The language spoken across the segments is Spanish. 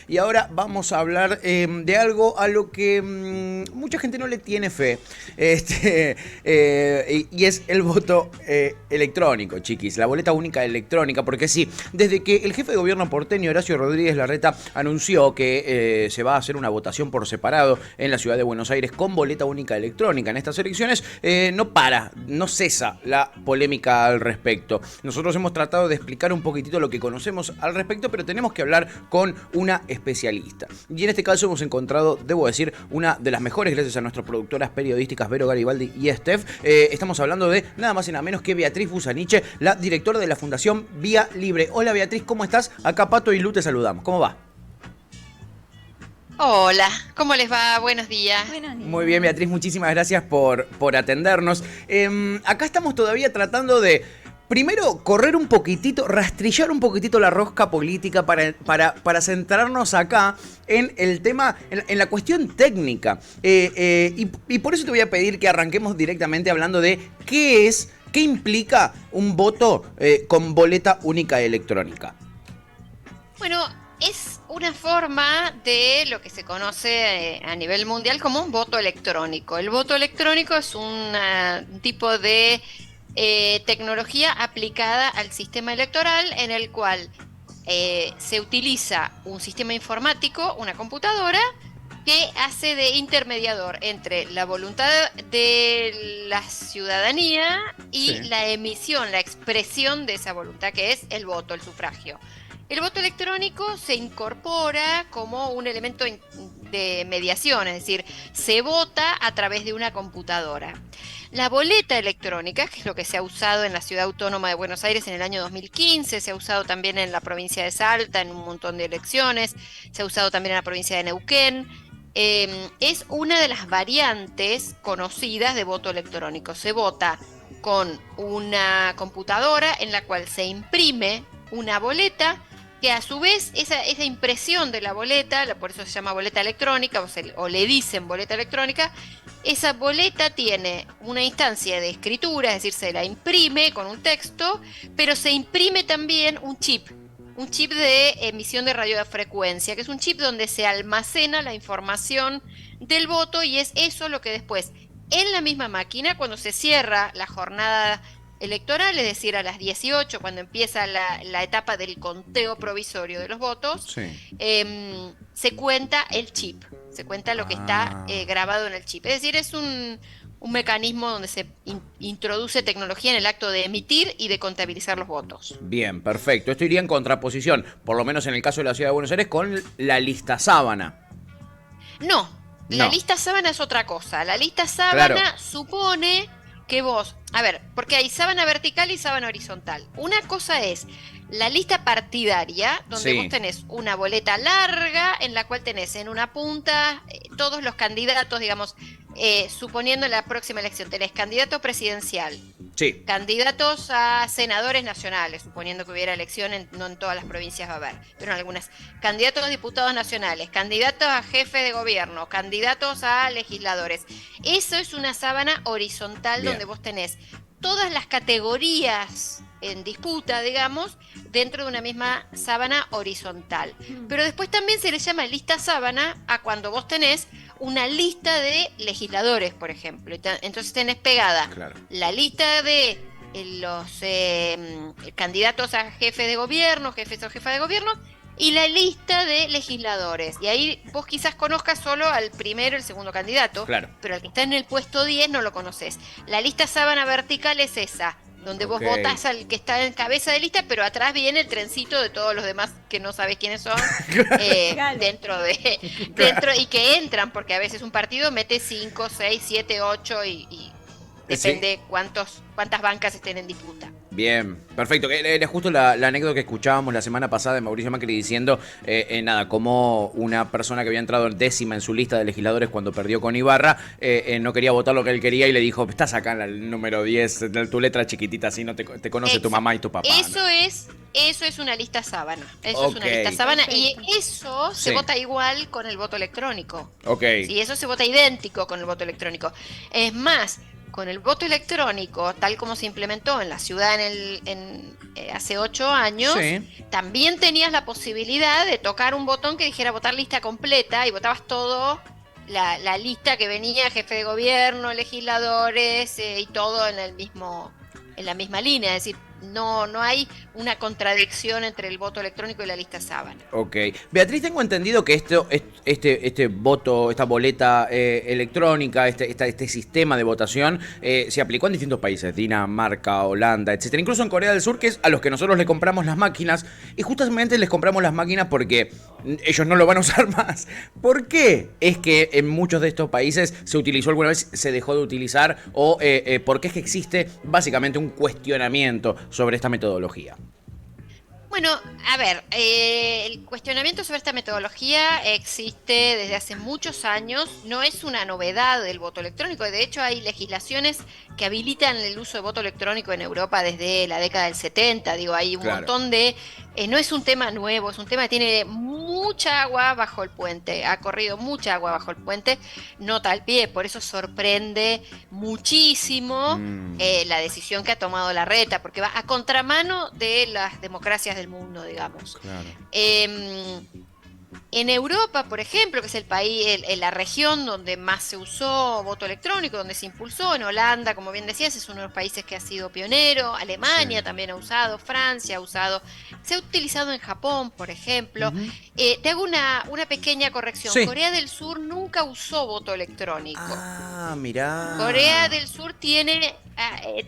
y ahora vamos a hablar de algo a lo que mucha gente no le tiene fe, y es el voto electrónico, chiquis, la boleta única electrónica, porque sí, desde que el jefe de gobierno porteño, Horacio Rodríguez Larreta, anunció que se va a hacer una votación por separado en la ciudad de Buenos Aires con boleta única electrónica en estas elecciones, no cesa la polémica al respecto. Nosotros hemos tratado de explicar un poquitito lo que conocemos al respecto, pero tenemos que hablar con una especialista. Y en este caso hemos encontrado, debo decir, una de las mejores, gracias a nuestras productoras periodísticas Vero Garibaldi y Steph. Estamos hablando de nada más y nada menos que Beatriz Busaniche, la directora de la Fundación Vía Libre. Hola Beatriz, ¿cómo estás? Acá Pato y Lu te saludamos. ¿Cómo va? Hola, ¿cómo les va? Buenos días. Muy bien, Beatriz, muchísimas gracias por atendernos. Acá estamos todavía tratando de, primero, correr un poquitito, rastrillar un poquitito la rosca política para centrarnos acá en el tema, en la cuestión técnica. Y por eso te voy a pedir que arranquemos directamente hablando de qué implica un voto con boleta única electrónica. Bueno, es una forma de lo que se conoce a nivel mundial como un voto electrónico. El voto electrónico es un tipo de tecnología aplicada al sistema electoral en el cual se utiliza un sistema informático, una computadora, que hace de intermediador entre la voluntad de la ciudadanía y Sí. la emisión, la expresión de esa voluntad, que es el voto, el sufragio. El voto electrónico se incorpora como un elemento de mediación, es decir, se vota a través de una computadora. La boleta electrónica, que es lo que se ha usado en la Ciudad Autónoma de Buenos Aires en el año 2015, se ha usado también en la provincia de Salta en un montón de elecciones, se ha usado también en la provincia de Neuquén, es una de las variantes conocidas de voto electrónico. Se vota con una computadora en la cual se imprime una boleta, que a su vez esa impresión de la boleta, por eso se llama boleta electrónica, o le dicen boleta electrónica, esa boleta tiene una instancia de escritura, es decir, se la imprime con un texto, pero se imprime también un chip de emisión de radiofrecuencia, que es un chip donde se almacena la información del voto, y es eso lo que después, en la misma máquina, cuando se cierra la jornada electoral, es decir, a las 18, cuando empieza la etapa del conteo provisorio de los votos, Sí. se cuenta el chip, se cuenta lo que está grabado en el chip. Es decir, es un mecanismo donde se introduce tecnología en el acto de emitir y de contabilizar los votos. Bien, perfecto. Esto iría en contraposición, por lo menos en el caso de la Ciudad de Buenos Aires, con la lista sábana. No, la No. lista sábana es otra cosa. La lista sábana Claro. supone que vos, a ver, porque hay sábana vertical y sábana horizontal. Una cosa es la lista partidaria, donde Sí. vos tenés una boleta larga en la cual tenés en una punta todos los candidatos, digamos, suponiendo en la próxima elección tenés candidato presidencial, Sí. candidatos a senadores nacionales, suponiendo que hubiera elección, no en todas las provincias va a haber, pero en algunas, candidatos a diputados nacionales, candidatos a jefe de gobierno, candidatos a legisladores. Eso es una sábana horizontal. Bien. Donde vos tenés todas las categorías en disputa, digamos, dentro de una misma sábana horizontal. Pero después también se le llama lista sábana a cuando vos tenés una lista de legisladores, por ejemplo. Entonces tenés pegada Claro. la lista de los candidatos a jefe de gobierno, jefes o jefas de gobierno, y la lista de legisladores. Y ahí vos quizás conozcas solo al primero, el segundo candidato, Claro. pero al que está en el puesto 10 no lo conoces. La lista sábana vertical es esa, donde vos Ok. votás al que está en cabeza de lista, pero atrás viene el trencito de todos los demás que no sabes quiénes son, Claro. dentro y que entran, porque a veces un partido mete 5, 6, 7, 8 y depende cuántas bancas estén en disputa. Bien, perfecto. Era justo la anécdota que escuchábamos la semana pasada de Mauricio Macri diciendo, nada, como una persona que había entrado décima en su lista de legisladores cuando perdió con Ibarra, no quería votar lo que él quería y le dijo, estás acá en el número 10, tu letra chiquitita, así no te conoce tu mamá y tu papá. Eso es una lista sábana. Eso es una Ok. lista sábana. Perfecto. Y eso se Sí. vota igual con el voto electrónico. Ok. Sí, eso se vota idéntico con el voto electrónico. Es más, con el voto electrónico, tal como se implementó en la ciudad hace 8 años, Sí. también tenías la posibilidad de tocar un botón que dijera votar lista completa y votabas todo, la lista que venía, jefe de gobierno, legisladores y todo en la misma línea. Es decir, no hay una contradicción entre el voto electrónico y la lista sábana. Ok. Beatriz, tengo entendido que este voto, esta boleta electrónica, este sistema de votación, se aplicó en distintos países, Dinamarca, Holanda, etcétera. Incluso en Corea del Sur, que es a los que nosotros le compramos las máquinas, y justamente les compramos las máquinas porque ellos no lo van a usar más. ¿Por qué es que en muchos de estos países se utilizó alguna vez, se dejó de utilizar, o por qué es que existe básicamente un cuestionamiento sobre esta metodología? Bueno, a ver, el cuestionamiento sobre esta metodología existe desde hace muchos años, no es una novedad del voto electrónico, de hecho hay legislaciones que habilitan el uso de voto electrónico en Europa desde la década del 70, digo, hay un montón de... no es un tema nuevo, es un tema que tiene mucha agua bajo el puente, ha corrido mucha agua bajo el puente, nota al pie, por eso sorprende muchísimo la decisión que ha tomado Larreta, porque va a contramano de las democracias del mundo, digamos. Claro. En Europa, por ejemplo, que es el país, la región donde más se usó voto electrónico, donde se impulsó, en Holanda, como bien decías, es uno de los países que ha sido pionero, Alemania también ha usado, Francia ha usado, se ha utilizado en Japón, por ejemplo. Te hago una pequeña corrección. Sí. Corea del Sur nunca usó voto electrónico. Ah, mirá. Corea del Sur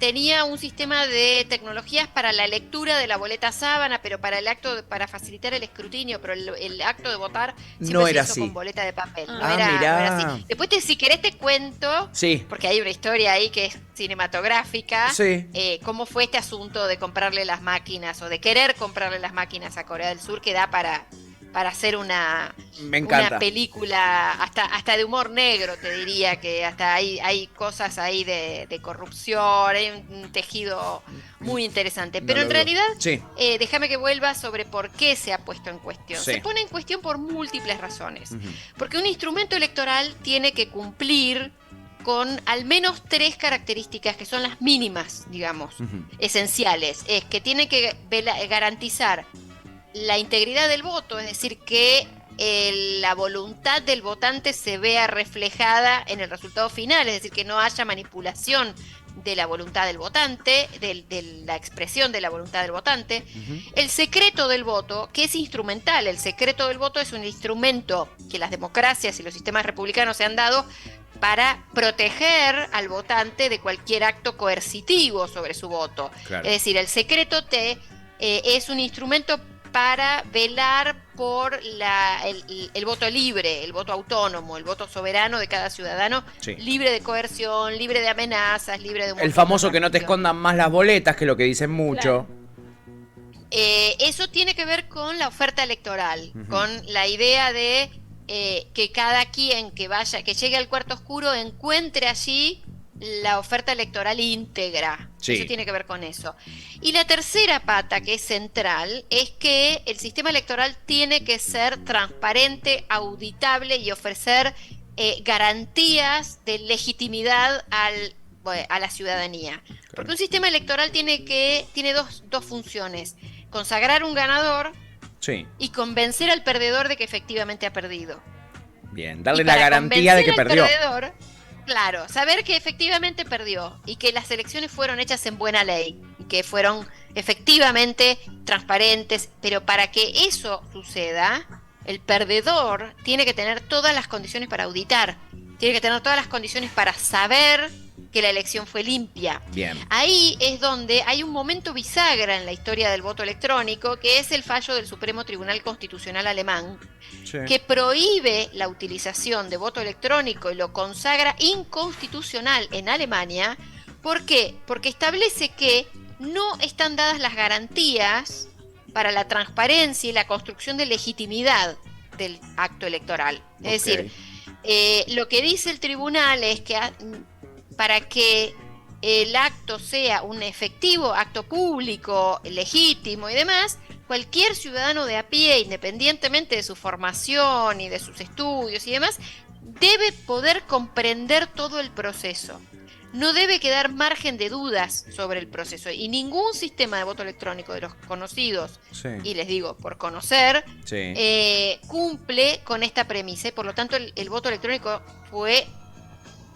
tenía un sistema de tecnologías para la lectura de la boleta sábana, pero para facilitar el escrutinio, pero el acto de votar siempre No se era hizo así. con boleta de papel. No Ah, era mirá. así. Después, si querés, te cuento, Sí. porque hay una historia ahí que es cinematográfica, Sí. cómo fue este asunto de comprarle las máquinas o de querer comprarle las máquinas a Corea del Sur, que da para hacer una película hasta de humor negro, te diría, que hasta hay cosas ahí de corrupción, hay un tejido muy interesante. Pero en realidad, sí. Déjame que vuelva sobre por qué se ha puesto en cuestión. Sí. Se pone en cuestión por múltiples razones. Porque un instrumento electoral tiene que cumplir con al menos 3 características que son las mínimas, digamos, esenciales. Es que tiene que garantizar la integridad del voto, es decir, que la voluntad del votante se vea reflejada en el resultado final, es decir, que no haya manipulación de la voluntad del votante, de la expresión de la voluntad del votante. El secreto del voto, que es instrumental, el secreto del voto es un instrumento que las democracias y los sistemas republicanos se han dado para proteger al votante de cualquier acto coercitivo sobre su voto. Claro. Es decir, el secreto es un instrumento para velar por el voto libre, el voto autónomo, el voto soberano de cada ciudadano, libre de coerción, libre de amenazas, libre de... El famoso que no te escondan más las boletas, que es lo que dicen mucho. Claro. Eso tiene que ver con la oferta electoral, con la idea de que cada quien que llegue al cuarto oscuro encuentre allí la oferta electoral íntegra. Eso tiene que ver con eso. Y la tercera pata, que es central, es que el sistema electoral tiene que ser transparente, auditable y ofrecer garantías de legitimidad a la ciudadanía. Claro. Porque un sistema electoral tiene dos funciones: consagrar un ganador y convencer al perdedor de que efectivamente ha perdido. Bien, darle la garantía de que perdió. Claro, saber que efectivamente perdió y que las elecciones fueron hechas en buena ley y que fueron efectivamente transparentes, pero para que eso suceda, el perdedor tiene que tener todas las condiciones para auditar, tiene que tener todas las condiciones para saber que la elección fue limpia. Bien. Ahí es donde hay un momento bisagra en la historia del voto electrónico, que es el fallo del Supremo Tribunal Constitucional alemán, que prohíbe la utilización de voto electrónico y lo consagra inconstitucional en Alemania. ¿Por qué? Porque establece que no están dadas las garantías para la transparencia y la construcción de legitimidad del acto electoral. Es decir, lo que dice el tribunal es que para que el acto sea un efectivo acto público, legítimo y demás, cualquier ciudadano de a pie, independientemente de su formación y de sus estudios y demás, debe poder comprender todo el proceso. no debe quedar margen de dudas sobre el proceso. Y ningún sistema de voto electrónico de los conocidos, Sí. y les digo, por conocer, Sí. cumple con esta premisa. Y por lo tanto, el voto electrónico fue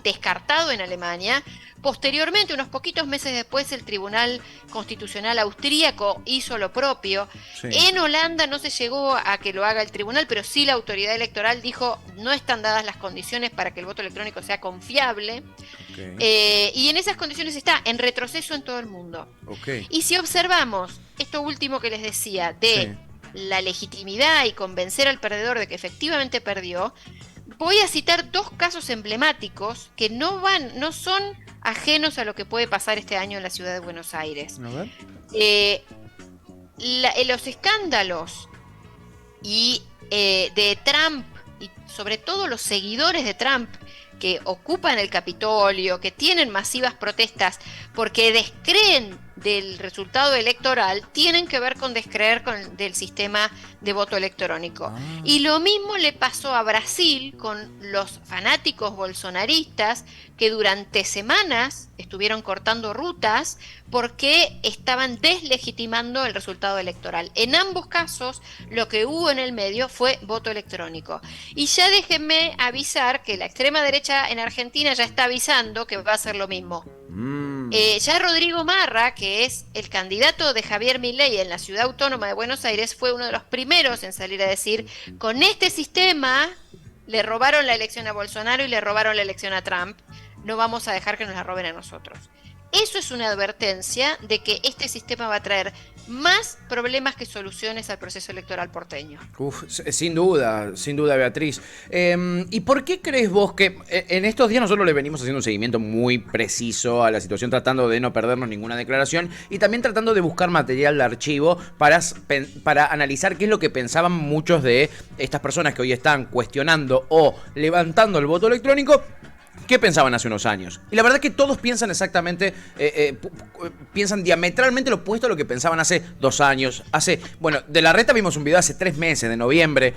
descartado en Alemania. Posteriormente, unos poquitos meses después, el Tribunal Constitucional Austríaco hizo lo propio. Sí. En Holanda no se llegó a que lo haga el tribunal, pero sí la autoridad electoral dijo no están dadas las condiciones para que el voto electrónico sea confiable. Okay. Y en esas condiciones está en retroceso en todo el mundo. Okay. Y si observamos esto último que les decía de la legitimidad y convencer al perdedor de que efectivamente perdió, voy a citar dos casos emblemáticos que no son ajenos a lo que puede pasar este año en la ciudad de Buenos Aires. A ver. Los escándalos de Trump, y sobre todo los seguidores de Trump que ocupan el Capitolio, que tienen masivas protestas porque descreen del resultado electoral, tienen que ver con descreer del sistema de voto electrónico. Y lo mismo le pasó a Brasil con los fanáticos bolsonaristas que durante semanas estuvieron cortando rutas porque estaban deslegitimando el resultado electoral. En ambos casos, lo que hubo en el medio fue voto electrónico. Y ya déjenme avisar que la extrema derecha en Argentina ya está avisando que va a hacer lo mismo. Ya Rodrigo Marra, que es el candidato de Javier Milei en la Ciudad Autónoma de Buenos Aires, fue uno de los primeros en salir a decir, con este sistema le robaron la elección a Bolsonaro y le robaron la elección a Trump, no vamos a dejar que nos la roben a nosotros. Eso es una advertencia de que este sistema va a traer más problemas que soluciones al proceso electoral porteño. Sin duda, Beatriz. ¿Y por qué crees vos que en estos días nosotros le venimos haciendo un seguimiento muy preciso a la situación, tratando de no perdernos ninguna declaración y también tratando de buscar material de archivo para analizar qué es lo que pensaban muchos de estas personas que hoy están cuestionando o levantando el voto electrónico? ¿Qué pensaban hace unos años? Y la verdad es que todos piensan exactamente, piensan diametralmente lo opuesto a lo que pensaban hace 2 años. Bueno, de Larreta vimos un video hace 3 meses, de noviembre,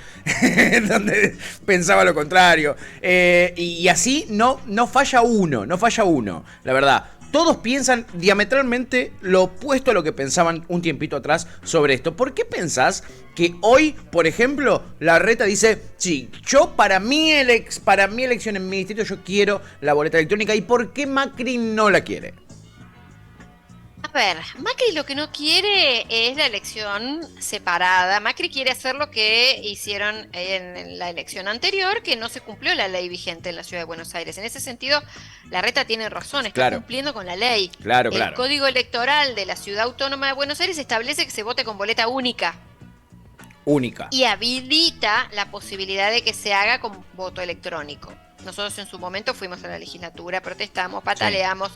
donde pensaba lo contrario. Y así no falla uno, la verdad. Todos piensan diametralmente lo opuesto a lo que pensaban un tiempito atrás sobre esto. ¿Por qué pensás que hoy, por ejemplo, Larreta dice, sí, yo para mi elección en mi distrito yo quiero la boleta electrónica? ¿Y por qué Macri no la quiere? A ver, Macri lo que no quiere es la elección separada. Macri quiere hacer lo que hicieron en la elección anterior, que no se cumplió la ley vigente en la ciudad de Buenos Aires. En ese sentido, Larreta tiene razón, está cumpliendo con la ley. Claro. El Código Electoral de la Ciudad Autónoma de Buenos Aires establece que se vote con boleta única. Y habilita la posibilidad de que se haga con voto electrónico. Nosotros en su momento fuimos a la legislatura, protestamos, pataleamos.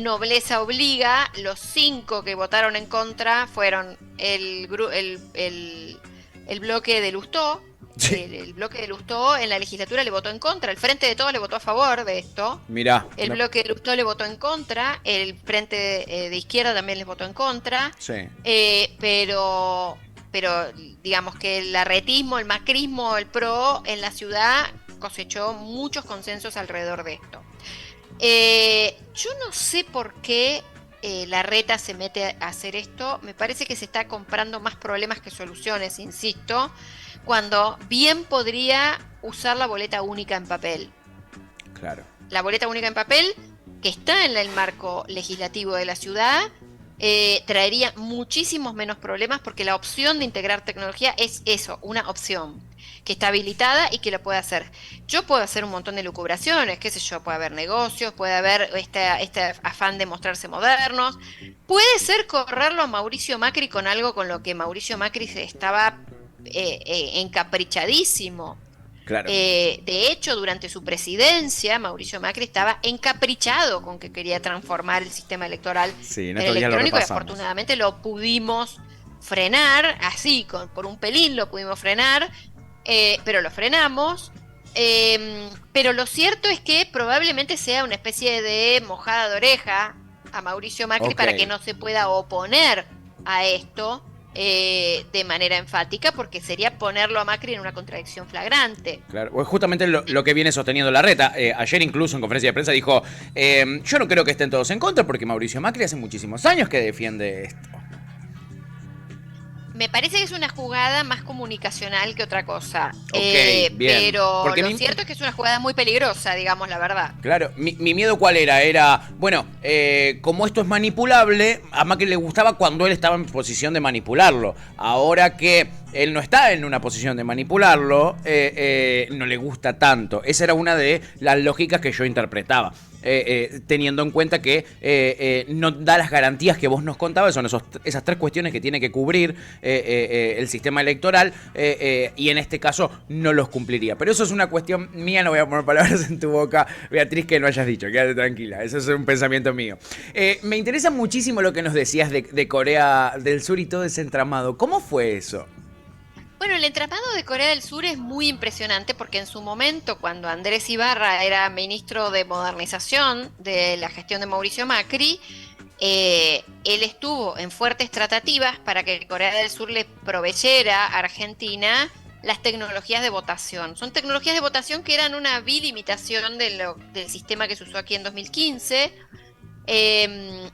Nobleza obliga, los 5 que votaron en contra fueron el bloque de Lustó. El bloque de Lustó en la legislatura le votó en contra, el Frente de Todos le votó a favor de esto. El bloque de Lustó le votó en contra, el Frente de Izquierda también les votó en contra. Pero digamos que el larretismo, el macrismo, el PRO en la ciudad cosechó muchos consensos alrededor de esto. Yo no sé por qué Larreta se mete a hacer esto. Me parece que se está comprando más problemas que soluciones, insisto, cuando bien podría usar la boleta única en papel. Claro. La boleta única en papel, que está en el marco legislativo de la ciudad, traería muchísimos menos problemas porque la opción de integrar tecnología es eso, una opción que está habilitada y que lo puede hacer. Yo puedo hacer un montón de lucubraciones, qué sé yo, puede haber negocios, puede haber este afán de mostrarse modernos, puede ser correrlo a Mauricio Macri con algo con lo que Mauricio Macri se estaba encaprichadísimo. Claro. De hecho, durante su presidencia, Mauricio Macri estaba encaprichado con que quería transformar el sistema electoral en electrónico y afortunadamente lo pudimos frenar, así, por un pelín lo pudimos frenar, pero lo frenamos. Pero lo cierto es que probablemente sea una especie de mojada de oreja a Mauricio Macri para que no se pueda oponer a esto. de manera enfática, porque sería ponerlo a Macri en una contradicción flagrante. Claro, pues justamente lo que viene sosteniendo la reta. Ayer incluso en conferencia de prensa dijo, yo no creo que estén todos en contra porque Mauricio Macri hace muchísimos años que defiende esto. Me parece que es una jugada más comunicacional que otra cosa. Ok, bien. Pero Porque lo cierto es que es una jugada muy peligrosa, digamos la verdad. Claro, mi miedo cuál era, bueno, como esto es manipulable, a Macri le gustaba cuando él estaba en posición de manipularlo. Ahora que él no está en una posición de manipularlo, no le gusta tanto. Esa era una de las lógicas que yo interpretaba. Teniendo en cuenta que no da las garantías que vos nos contabas, son esas tres cuestiones que tiene que cubrir el sistema electoral, y en este caso no los cumpliría. Pero eso es una cuestión mía, no voy a poner palabras en tu boca, Beatriz, que no hayas dicho, quédate tranquila, eso es un pensamiento mío. Me interesa muchísimo lo que nos decías de Corea del Sur y todo ese entramado. ¿Cómo fue eso? Bueno, el entramado de Corea del Sur es muy impresionante porque en su momento, cuando Andrés Ibarra era ministro de Modernización de la gestión de Mauricio Macri, él estuvo en fuertes tratativas para que Corea del Sur le proveyera a Argentina las tecnologías de votación. Son tecnologías de votación que eran una vil imitación del sistema que se usó aquí en 2015,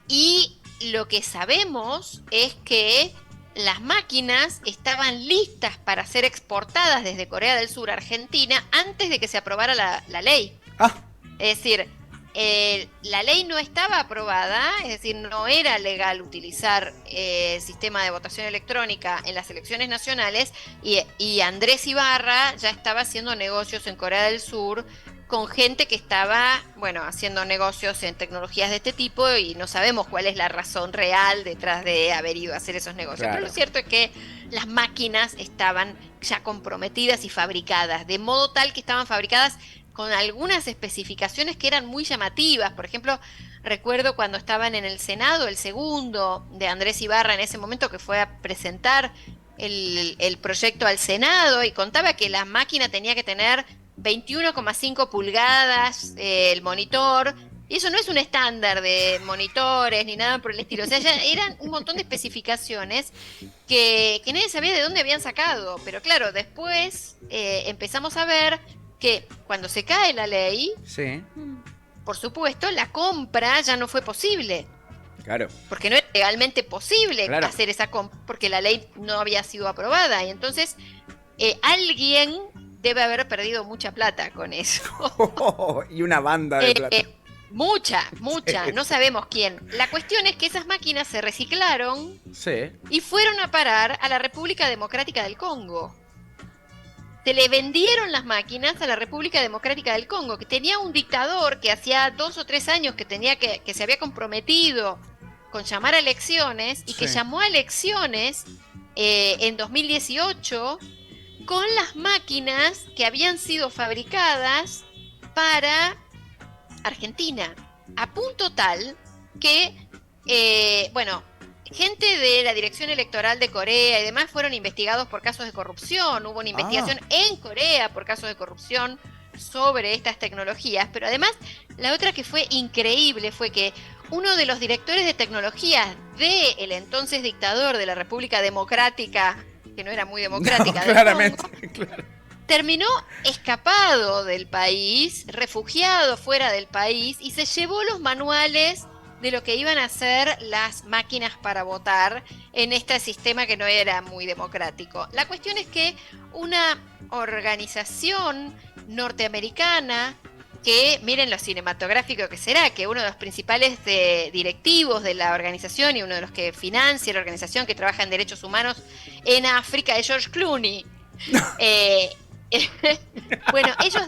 y lo que sabemos es que las máquinas estaban listas para ser exportadas desde Corea del Sur a Argentina antes de que se aprobara la ley. Es decir, la ley no estaba aprobada, es decir, no era legal utilizar el sistema de votación electrónica en las elecciones nacionales, y Andrés Ibarra ya estaba haciendo negocios en Corea del Sur con gente que estaba, bueno, haciendo negocios en tecnologías de este tipo, y no sabemos cuál es la razón real detrás de haber ido a hacer esos negocios. Claro. Pero lo cierto es que las máquinas estaban ya comprometidas y fabricadas, de modo tal que estaban fabricadas con algunas especificaciones que eran muy llamativas. Por ejemplo, recuerdo cuando estaban en el Senado, el segundo de Andrés Ibarra en ese momento, que fue a presentar el proyecto al Senado, y contaba que la máquina tenía que tener 21,5 pulgadas el monitor, y eso no es un estándar de monitores ni nada por el estilo. O sea, ya eran un montón de especificaciones que nadie sabía de dónde habían sacado. Pero claro, después empezamos a ver que cuando se cae la ley, sí, por supuesto, la compra ya no fue posible. Claro. Porque no era legalmente posible, claro, hacer esa compra, porque la ley no había sido aprobada. Y entonces alguien debe haber perdido mucha plata con eso. Y una banda de plata. Mucha, Sí. no sabemos quién. La cuestión es que esas máquinas se reciclaron, Sí. y fueron a parar a la República Democrática del Congo. Se le vendieron las máquinas a la República Democrática del Congo, que tenía un dictador que hacía 2 o 3 años que se había comprometido con llamar a elecciones, y que Sí. llamó a elecciones en 2018 con las máquinas que habían sido fabricadas para Argentina, a punto tal que, gente de la Dirección Electoral de Corea y demás fueron investigados por casos de corrupción. Hubo una investigación en Corea por casos de corrupción sobre estas tecnologías. Pero además, la otra que fue increíble fue que uno de los directores de tecnologías del entonces dictador de la República Democrática, que no era muy democrática, No, del claramente, Congo, claro. terminó escapado del país, refugiado fuera del país, y se llevó los manuales de lo que iban a hacer las máquinas para votar en este sistema que no era muy democrático. La cuestión es que una organización norteamericana, que miren lo cinematográfico que será, que uno de los principales directivos de la organización y uno de los que financia la organización, que trabaja en derechos humanos en África, es George Clooney. Bueno, ellos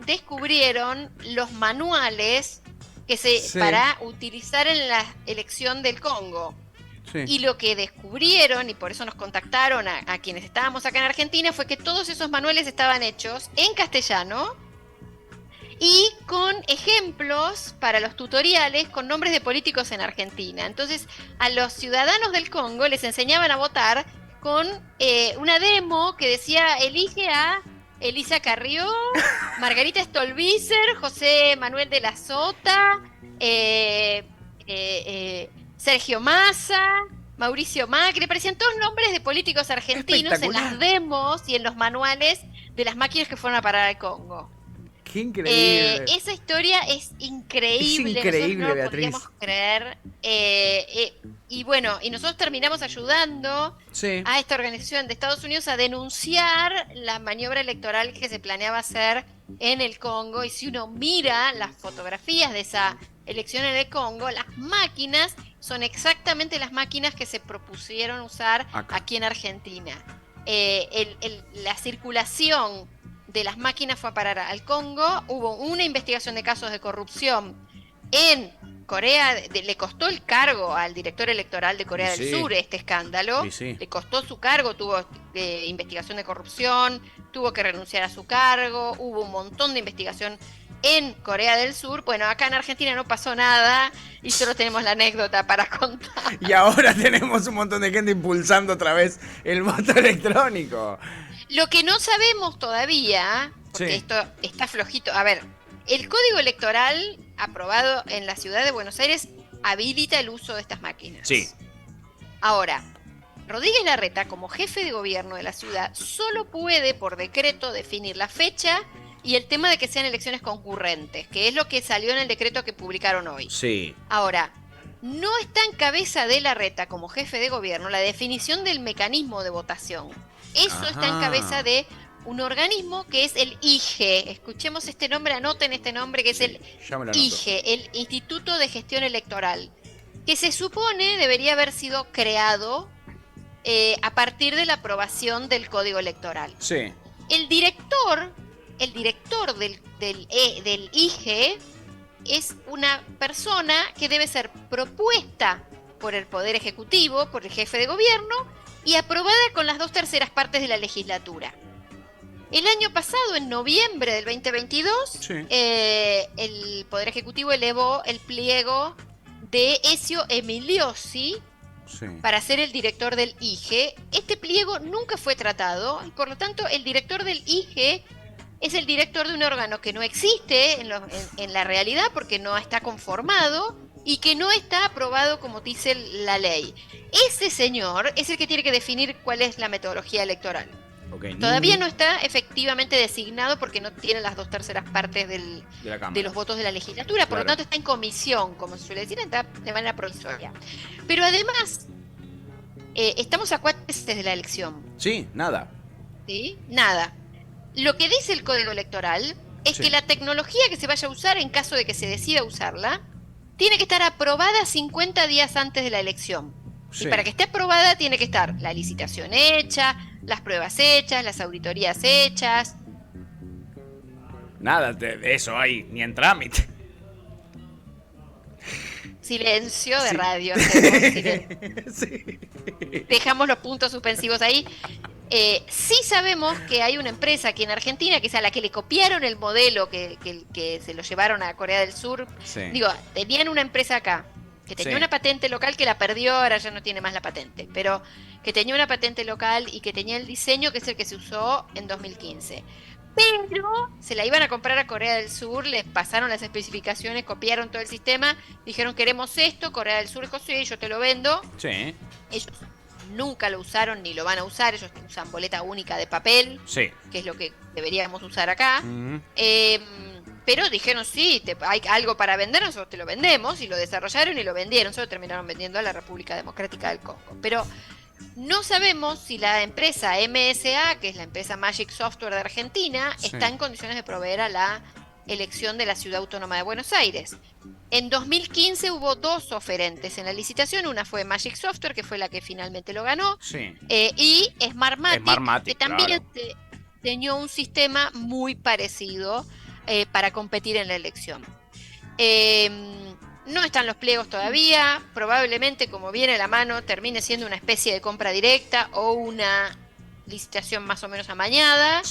descubrieron los manuales Sí. para utilizar en la elección del Congo. Sí. Y lo que descubrieron, y por eso nos contactaron a quienes estábamos acá en Argentina, fue que todos esos manuales estaban hechos en castellano y con ejemplos para los tutoriales con nombres de políticos en Argentina. Entonces, a los ciudadanos del Congo les enseñaban a votar con una demo que decía: elige a Elisa Carrió, Margarita Stolbizer, José Manuel de la Sota, Sergio Massa, Mauricio Macri, parecían todos nombres de políticos argentinos en las demos y en los manuales de las máquinas que fueron a parar al Congo. ¡Qué increíble! Esa historia es increíble, Es increíble, nosotros no lo Beatriz. podíamos creer. Y bueno, y nosotros terminamos ayudando Sí. a esta organización de Estados Unidos a denunciar la maniobra electoral que se planeaba hacer en el Congo. Y si uno mira las fotografías de esa elección en el Congo, las máquinas son exactamente las máquinas que se propusieron usar Acá. aquí en Argentina. La circulación de las máquinas fue a parar al Congo, hubo una investigación de casos de corrupción en Corea, le costó el cargo al director electoral de Corea del Sur este escándalo, le costó su cargo, tuvo investigación de corrupción, tuvo que renunciar a su cargo, hubo un montón de investigación en Corea del Sur. Bueno, acá en Argentina no pasó nada y solo tenemos la anécdota para contar. Y ahora tenemos un montón de gente impulsando otra vez el voto electrónico. Lo que no sabemos todavía, porque esto está flojito. A ver, el código electoral aprobado en la ciudad de Buenos Aires habilita el uso de estas máquinas. Sí. Ahora, Rodríguez Larreta, como jefe de gobierno de la ciudad, solo puede por decreto definir la fecha y el tema de que sean elecciones concurrentes, que es lo que salió en el decreto que publicaron hoy. Sí. Ahora, no está en cabeza de Larreta como jefe de gobierno la definición del mecanismo de votación. Eso está en cabeza de un organismo que es el IGE. Escuchemos este nombre, anoten este nombre, que es el IGE, el Instituto de Gestión Electoral, que se supone debería haber sido creado a partir de la aprobación del Código Electoral. Sí. El director del IGE es una persona que debe ser propuesta por el Poder Ejecutivo, por el jefe de gobierno, y aprobada con las 2/3 partes de la legislatura. El año pasado, en noviembre del 2022, el Poder Ejecutivo elevó el pliego de Ezio Emiliosi para ser el director del IGE. Este pliego nunca fue tratado y por lo tanto el director del IGE es el director de un órgano que no existe en la realidad porque no está conformado y que no está aprobado como dice la ley. Ese señor es el que tiene que definir cuál es la metodología electoral. Todavía no está efectivamente designado porque no tiene las 2/3 partes de los votos de la legislatura, por lo tanto está en comisión, como se suele decir, está de manera provisoria. Pero además, estamos a 4 meses de la elección. Sí, nada. ¿Sí? Nada. Lo que dice el Código Electoral es que la tecnología que se vaya a usar, en caso de que se decida usarla, tiene que estar aprobada 50 días antes de la elección. Y para que esté aprobada tiene que estar la licitación hecha, las pruebas hechas, las auditorías hechas. Nada de eso hay, ni en trámite. Silencio de radio. Dejamos los puntos suspensivos ahí. Sí sabemos que hay una empresa aquí en Argentina, que es a la que le copiaron el modelo que se lo llevaron a Corea del Sur. Digo, tenían una empresa acá que tenía una patente local que la perdió, ahora ya no tiene más la patente, pero que tenía una patente local y que tenía el diseño que es el que se usó en 2015. Pero se la iban a comprar a Corea del Sur, les pasaron las especificaciones, copiaron todo el sistema, dijeron queremos esto, Corea del Sur dijo sí, yo te lo vendo. Sí. Ellos nunca lo usaron ni lo van a usar, ellos usan boleta única de papel, que es lo que deberíamos usar acá. Pero dijeron sí, hay algo para vender, nosotros te lo vendemos, y lo desarrollaron y lo vendieron, solo terminaron vendiendo a la República Democrática del Congo. Pero no sabemos si la empresa MSA, que es la empresa Magic Software de Argentina, está en condiciones de proveer a la elección de la Ciudad Autónoma de Buenos Aires. En 2015 hubo 2 oferentes en la licitación, una fue Magic Software, que fue la que finalmente lo ganó, y Smartmatic, que también diseñó un sistema muy parecido para competir en la elección. No están los pliegos todavía, probablemente como viene a la mano termine siendo una especie de compra directa o una licitación más o menos amañada,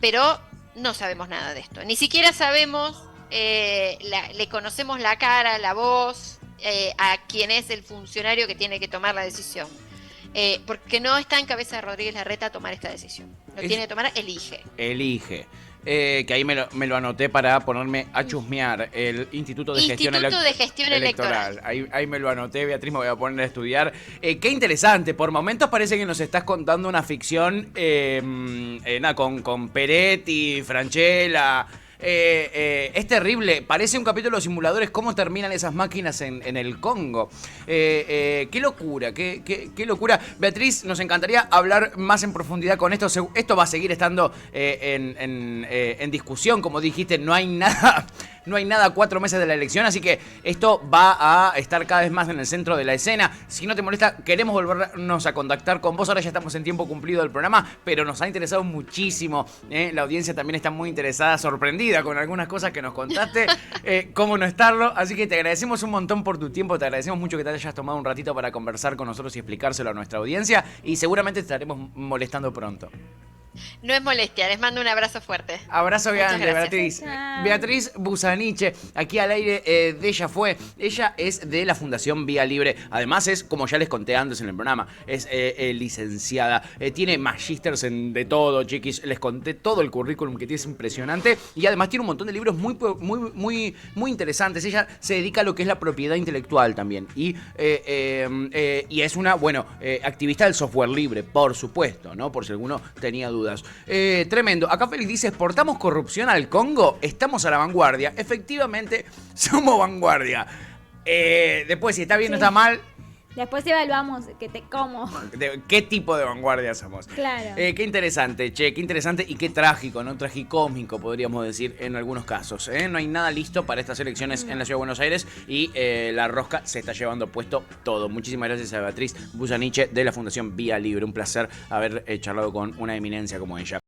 pero no sabemos nada de esto, ni siquiera sabemos, le conocemos la cara, la voz, a quién es el funcionario que tiene que tomar la decisión. porque no está en cabeza de Rodríguez Larreta tomar esta decisión. Lo tiene que tomar, elige. Que ahí me lo anoté para ponerme a chusmear el Instituto de Gestión Electoral. Ahí me lo anoté, Beatriz, me voy a poner a estudiar. Qué interesante, por momentos parece que nos estás contando una ficción con Peretti, Francella. Es terrible, parece un capítulo de los simuladores, cómo terminan esas máquinas en el Congo. Qué locura, qué locura. Beatriz, nos encantaría hablar más en profundidad con esto. Esto va a seguir estando en discusión, como dijiste, no hay nada a 4 meses de la elección, así que esto va a estar cada vez más en el centro de la escena. Si no te molesta, queremos volvernos a contactar con vos. Ahora ya estamos en tiempo cumplido del programa, pero nos ha interesado muchísimo. La audiencia también está muy interesada, sorprendida con algunas cosas que nos contaste. Cómo no estarlo. Así que te agradecemos un montón por tu tiempo. Te agradecemos mucho que te hayas tomado un ratito para conversar con nosotros y explicárselo a nuestra audiencia. Y seguramente te estaremos molestando pronto. No es molestia, les mando un abrazo fuerte. Abrazo grande, Beatriz. Chao. Beatriz Busaniche, aquí al aire de Ella Fue. Ella es de la Fundación Vía Libre. Además es, como ya les conté antes en el programa, es licenciada. Tiene magísters de todo, chiquis. Les conté todo el currículum que tiene, es impresionante. Y además tiene un montón de libros muy interesantes. Ella se dedica a lo que es la propiedad intelectual también. Y es una, activista del software libre, por supuesto, ¿no? Por si alguno tenía dudas. Tremendo. Acá Félix dice, ¿exportamos corrupción al Congo? Estamos a la vanguardia. Efectivamente, somos vanguardia. Después, si está bien o está mal, Después evaluamos que te como. ¿qué tipo de vanguardia somos? Claro. Qué interesante, qué interesante y qué trágico, ¿no? Tragicómico, podríamos decir, en algunos casos. No hay nada listo para estas elecciones en la Ciudad de Buenos Aires y la rosca se está llevando puesto todo. Muchísimas gracias a Beatriz Busaniche de la Fundación Vía Libre. Un placer haber charlado con una eminencia como ella.